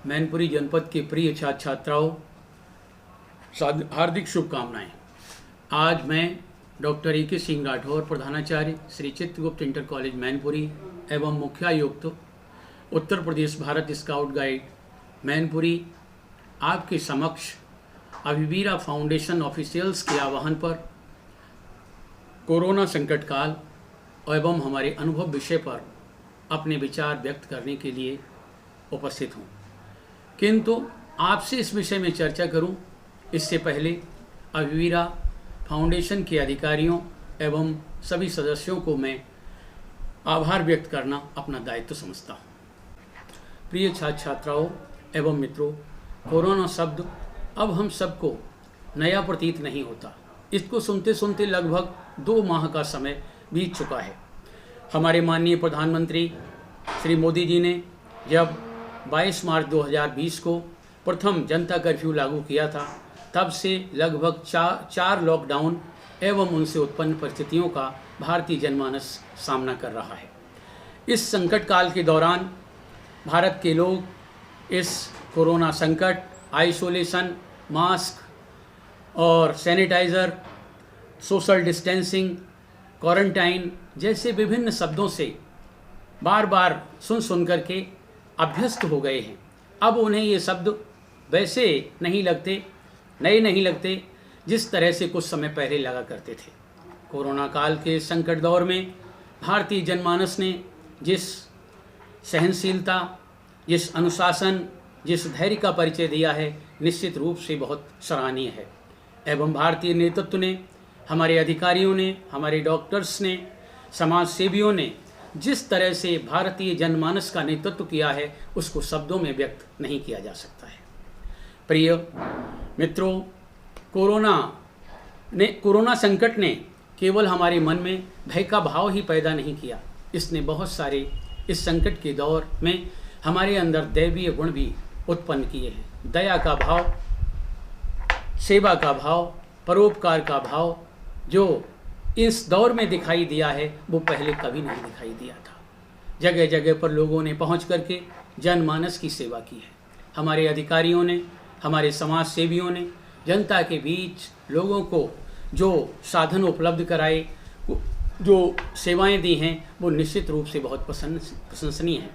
मैनपुरी जनपद के प्रिय छात्र छात्राओं, हार्दिक शुभकामनाएं। आज मैं डॉक्टर ए.के. सिंह राठौर, प्रधानाचार्य श्री चित्रगुप्त इंटर कॉलेज मैनपुरी एवं मुख्यायुक्त उत्तर प्रदेश भारत स्काउट गाइड मैनपुरी आपके समक्ष अभिवीरा फाउंडेशन ऑफिशियल्स के आह्वान पर कोरोना संकट काल एवं हमारे अनुभव विषय पर अपने विचार व्यक्त करने के लिए उपस्थित हूँ। किंतु आपसे इस विषय में चर्चा करूं, इससे पहले अभिवीरा फाउंडेशन के अधिकारियों एवं सभी सदस्यों को मैं आभार व्यक्त करना अपना दायित्व समझता हूं। प्रिय छात्र छात्राओं एवं मित्रों, कोरोना शब्द अब हम सबको नया प्रतीत नहीं होता। इसको सुनते सुनते लगभग 2 माह का समय बीत चुका है। हमारे माननीय प्रधानमंत्री श्री मोदी जी ने जब 22 मार्च 2020 को प्रथम जनता कर्फ्यू लागू किया था, तब से लगभग 4 लॉकडाउन एवं उनसे उत्पन्न परिस्थितियों का भारतीय जनमानस सामना कर रहा है। इस संकट काल के दौरान भारत के लोग इस कोरोना संकट, आइसोलेशन, मास्क और सैनिटाइज़र, सोशल डिस्टेंसिंग, क्वारंटाइन जैसे विभिन्न शब्दों से बार बार सुन करके अभ्यस्त हो गए हैं। अब उन्हें ये शब्द वैसे नहीं लगते, नए नहीं लगते जिस तरह से कुछ समय पहले लगा करते थे। कोरोना काल के संकट दौर में भारतीय जनमानस ने जिस सहनशीलता, जिस अनुशासन, जिस धैर्य का परिचय दिया है, निश्चित रूप से बहुत सराहनीय है। एवं भारतीय नेतृत्व ने, हमारे अधिकारियों ने, हमारे डॉक्टर्स ने, समाज सेवियों ने जिस तरह से भारतीय जनमानस का नेतृत्व किया है, उसको शब्दों में व्यक्त नहीं किया जा सकता है। प्रिय मित्रों, कोरोना संकट ने केवल हमारे मन में भय का भाव ही पैदा नहीं किया, इसने बहुत सारे इस संकट के दौर में हमारे अंदर दैवीय गुण भी उत्पन्न किए हैं। दया का भाव, सेवा का भाव, परोपकार का भाव जो इस दौर में दिखाई दिया है, वो पहले कभी नहीं दिखाई दिया था। जगह जगह पर लोगों ने पहुंच करके जनमानस की सेवा की है। हमारे अधिकारियों ने, हमारे समाज सेवियों ने जनता के बीच लोगों को जो साधन उपलब्ध कराए, जो सेवाएं दी हैं, वो निश्चित रूप से बहुत प्रशंसनीय है।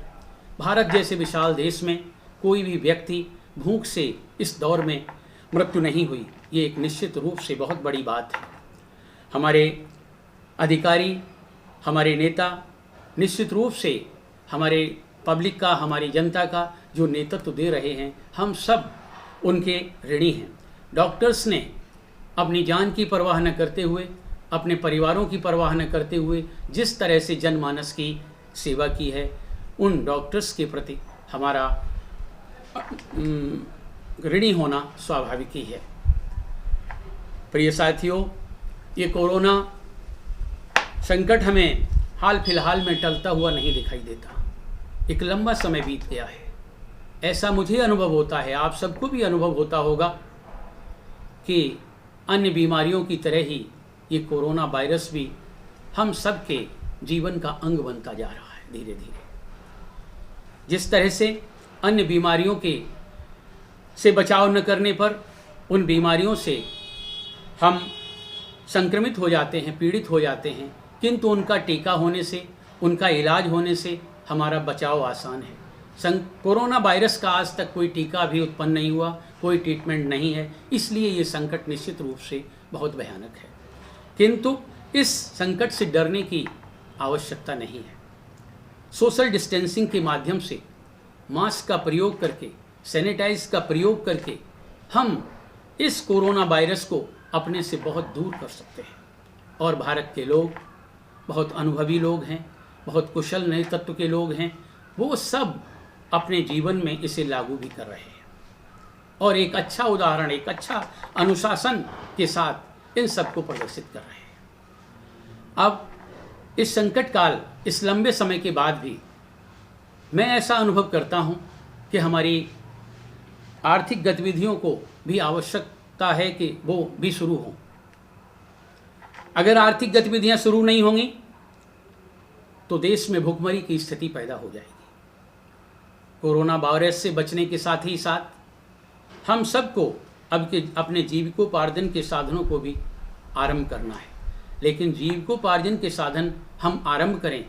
भारत जैसे विशाल देश में कोई भी व्यक्ति भूख से इस दौर में मृत्यु नहीं हुई, ये एक निश्चित रूप से बहुत बड़ी बात है। हमारे अधिकारी, हमारे नेता निश्चित रूप से हमारे पब्लिक का, हमारी जनता का जो नेतृत्व दे रहे हैं, हम सब उनके ऋणी हैं। डॉक्टर्स ने अपनी जान की परवाह न करते हुए, अपने परिवारों की परवाह न करते हुए जिस तरह से जनमानस की सेवा की है, उन डॉक्टर्स के प्रति हमारा ऋणी होना स्वाभाविक ही है। प्रिय साथियों, ये कोरोना संकट हमें हाल फिलहाल में टलता हुआ नहीं दिखाई देता। एक लंबा समय बीत गया है, ऐसा मुझे अनुभव होता है, आप सबको भी अनुभव होता होगा कि अन्य बीमारियों की तरह ही ये कोरोना वायरस भी हम सब के जीवन का अंग बनता जा रहा है धीरे धीरे। जिस तरह से अन्य बीमारियों से बचाव न करने पर उन बीमारियों से हम संक्रमित हो जाते हैं, पीड़ित हो जाते हैं, किंतु उनका टीका होने से, उनका इलाज होने से हमारा बचाव आसान है। कोरोना वायरस का आज तक कोई टीका भी उत्पन्न नहीं हुआ, कोई ट्रीटमेंट नहीं है, इसलिए ये संकट निश्चित रूप से बहुत भयानक है। किंतु इस संकट से डरने की आवश्यकता नहीं है। सोशल डिस्टेंसिंग के माध्यम से, मास्क का प्रयोग करके, सैनिटाइज का प्रयोग करके हम इस कोरोना वायरस को अपने से बहुत दूर कर सकते हैं। और भारत के लोग बहुत अनुभवी लोग हैं, बहुत कुशल नेतृत्व के लोग हैं, वो सब अपने जीवन में इसे लागू भी कर रहे हैं और एक अच्छा उदाहरण, एक अच्छा अनुशासन के साथ इन सबको प्रदर्शित कर रहे हैं। अब इस संकट काल, इस लंबे समय के बाद भी मैं ऐसा अनुभव करता हूं कि हमारी आर्थिक गतिविधियों को भी आवश्यकता है कि वो भी शुरू हों। अगर आर्थिक गतिविधियां शुरू नहीं होंगी तो देश में भुखमरी की स्थिति पैदा हो जाएगी। कोरोना वायरस से बचने के साथ ही साथ हम सबको अपने जीविकोपार्जन के साधनों को भी आरंभ करना है। लेकिन जीविकोपार्जन के साधन हम आरंभ करें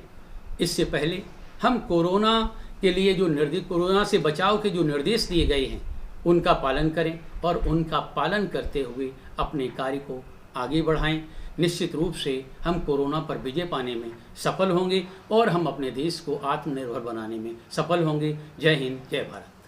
इससे पहले हम कोरोना के लिए कोरोना से बचाव के जो निर्देश दिए गए हैं उनका पालन करें और उनका पालन करते हुए अपने कार्य को आगे बढ़ाएं। निश्चित रूप से हम कोरोना पर विजय पाने में सफल होंगे और हम अपने देश को आत्मनिर्भर बनाने में सफल होंगे। जय हिंद, जय भारत।